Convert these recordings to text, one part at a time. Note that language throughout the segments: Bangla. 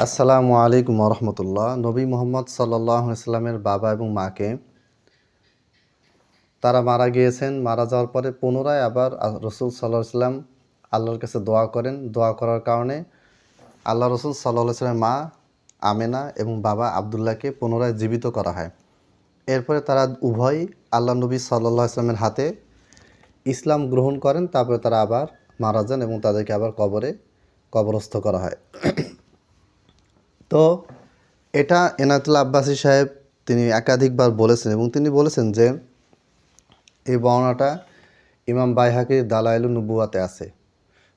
আসসালামু আলাইকুম রহমতুল্লাহ। নবী মোহাম্মদ সাল্লাল্লাহু আলাইহি সাল্লামের বাবা এবং মাকে তারা মারা গিয়েছেন। মারা যাওয়ার পরে পুনরায় আবার রসুল সাল্লাল্লাহু আলাইহি সাল্লাম আল্লাহর কাছে দোয়া করেন। দোয়া করার কারণে আল্লাহ রসুল সাল্লাল্লাহু আলাইহি সাল্লামের মা আমেনা এবং বাবা আবদুল্লাহকে পুনরায় জীবিত করা হয়। এরপরে তারা উভয়ই আল্লাহ নবী সাল্লাল্লাহু আলাইহি সাল্লামের হাতে ইসলাম গ্রহণ করেন। তারপরে তারা আবার মারা যান এবং তাদেরকে আবার কবরস্থ করা হয়। তো এটা এনায়েতুল্লাহ আব্বাসী সাহেব তিনি একাধিকবার বলেছেন এবং তিনি বলেছেন যে এই বর্ণনাটা ইমাম বাইহাকির দালাইলুন নুবুওয়াতে আছে।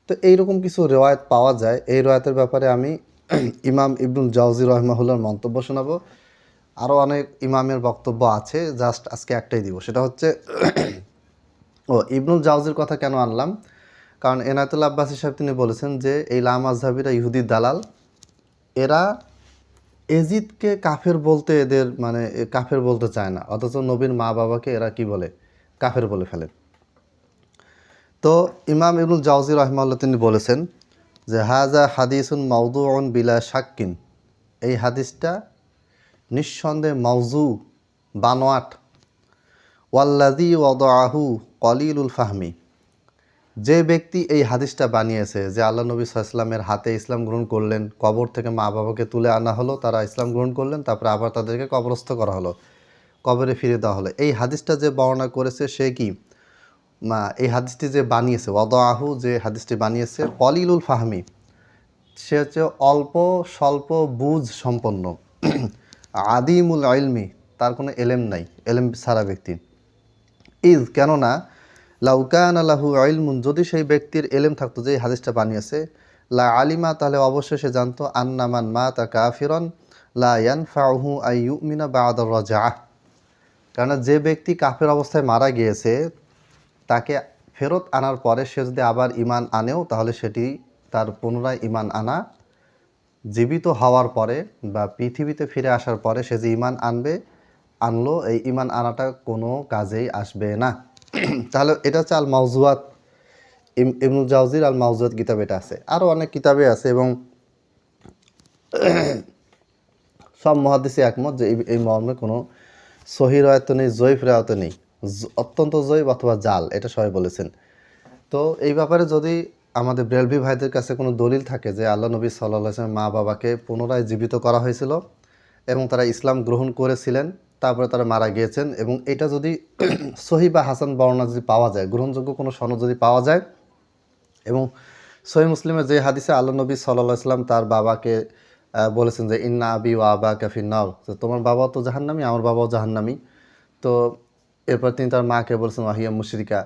তো এইরকম কিছু রেওয়ায়েত পাওয়া যায়। এই রেওয়ায়েতের ব্যাপারে আমি ইমাম ইবনুল জাওজি রাহিমাহুল্লাহর মন্তব্য শোনাবো। আরও অনেক ইমামের বক্তব্য আছে, জাস্ট আজকে একটাই দিব, সেটা হচ্ছে ইবনুল জাওজির কথা কেন আনলাম, কারণ এনায়েতুল্লাহ আব্বাসী সাহেব তিনি বলেছেন যে এই লামাজহাবিরা ইহুদি দালাল, এরা এজিদকে কাফের বলতে এদের কাফের বলতে চায় না, অথচ নবীর মা বাবাকে এরা কি বলে, কাফের বলে ফেলে। তো ইমাম ইবনুল জাওজি রাহিমাহুল্লাহ তিনি বলেছেন যে হাজা হাদিসুন মাউদুউন বিলা শাক্কিন, এই হাদিসটা নিঃসন্দেহে মাউজু, বানোয়াট। ওয়াল্লাযী ওয়াদাআহু কলিলুল ফাহমি, যে ব্যক্তি এই হাদিসটা বানিয়েছে, যে আল্লাহ নবী সাল্লাল্লাহু আলাইহি ওয়াসাল্লামের হাতে ইসলাম গ্রহণ করলেন, কবর থেকে মা বাবাকে তুলে আনা হলো, তারা ইসলাম গ্রহণ করলেন, তারপরে আবার তাদেরকে কবরস্থ করা হলো, কবরে ফিরে দেওয়া হলো। এই হাদিসটা যে বর্ণনা করেছে সে কি, এই হাদিসটি যে বানিয়েছে, ওয়াদাআহু, যে হাদিসটি বানিয়েছে, কলিলুল ফাহমি, সে হচ্ছে অল্প স্বল্প বুঝ সম্পন্ন, আদিমুল ইলমি, তার কোনো এলেম নাই, এলেম ছাড়া ব্যক্তি। কেননা লাউকান লাহু ইলমুন, যদি সেই ব্যক্তির এলেম থাকতো যে এই হাদিসটা বানিয়েছে, লা আলিমা, তাহলে অবশ্যই সে জানতো, আন্নামান মাতা কাফিরন লা ইয়ানফাউহু আই ইউমিনা বা'দা রাজআহ, কারণ যে ব্যক্তি কাফের অবস্থায় মারা গিয়েছে তাকে ফেরত আনার পরে সে যদি আবার ইমান আনেও, তাহলে সেটি তার পুনরায় ইমান আনা, জীবিত হওয়ার পরে বা পৃথিবীতে ফিরে আসার পরে সে যে ইমান আনলো, এই ইমান আনাটা কোনো কাজেই আসবে না। তাহলে এটা হচ্ছে আল মাউজুয়াত, ইবনুল জাওজির আল মাউজুয়াত কিতাব এটা আছে, আরও অনেক কিতাবে আছে এবং সব মুহাদ্দিসই একমত যে এই মর্মে কোনো সহিহ রায়াত নেই, জয়ীফ রায়াত নেই, অত্যন্ত জয়ীফ অথবা জাল, এটা সবাই বলেছেন। তো এই ব্যাপারে যদি আমাদের ব্রেলভি ভাইদের কাছে কোনো দলিল থাকে যে আল্লাহ নবী সাল্লাল্লাহু আলাইহি ওয়াসাল্লাম মা বাবাকে পুনরায় জীবিত করা হয়েছিল এবং তারা ইসলাম গ্রহণ করেছিলেন, তারপরে তারা মারা গিয়েছেন, এবং এটা যদি সহিহ বা হাসান বর্ণনা যদি পাওয়া যায়, গ্রহণযোগ্য কোনো সনদ যদি পাওয়া যায়, এবং সহিহ মুসলিমের যে হাদিসে আল্লাহ নবী সাল্লাল্লাহু আলাইহি ওয়াসাল্লাম তার বাবাকে বলেছেন যে ইন্না আবি ওয়া আবাকা ফিন্নার, তো তোমার বাবাও তো জাহান্নামী, আমার বাবাও জাহান্নামী। তো এরপর তিনি তার মাকে বলেছেন ওয়াহিয়া মুশরিকা।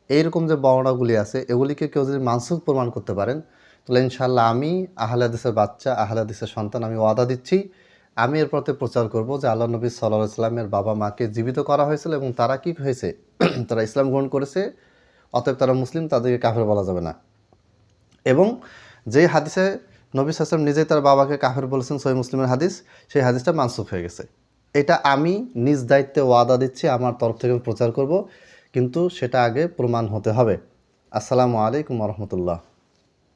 এইরকম যে বর্ণনাগুলি আছে, এগুলিকে কেউ যদি মানসুখ প্রমাণ করতে পারেন, তাহলে ইনশাআল্লাহ আমি আহলে হাদিসের বাচ্চা, আহলে হাদিসের সন্তান, আমি ওয়াদা দিচ্ছি, আমি এরপরে প্রচার করব যে আল্লাহ নবী সাল্লাল্লাহু আলাইহি ওয়াসাল্লামের বাবা মাকে জীবিত করা হয়েছিল এবং তারা কি হয়েছে, তারা ইসলাম গ্রহণ করেছে, অতএব তারা মুসলিম, তাদেরকে কাফের বলা যাবে না। এবং যে হাদিসে নবী সাল্লাল্লাহু আলাইহি ওয়াসাল্লাম নিজেই তার বাবাকে কাফের বলেছেন, সহিহ মুসলিমের হাদিস, সেই হাদিসটা মানসুখ হয়ে গেছে। এটা আমি নিজ দায়িত্বে ওয়াদা দিচ্ছি, আমার তরফ থেকে প্রচার করব, কিন্তু সেটা আগে প্রমাণ হতে হবে। আসসালামু আলাইকুম ওয়া রাহমাতুল্লাহ।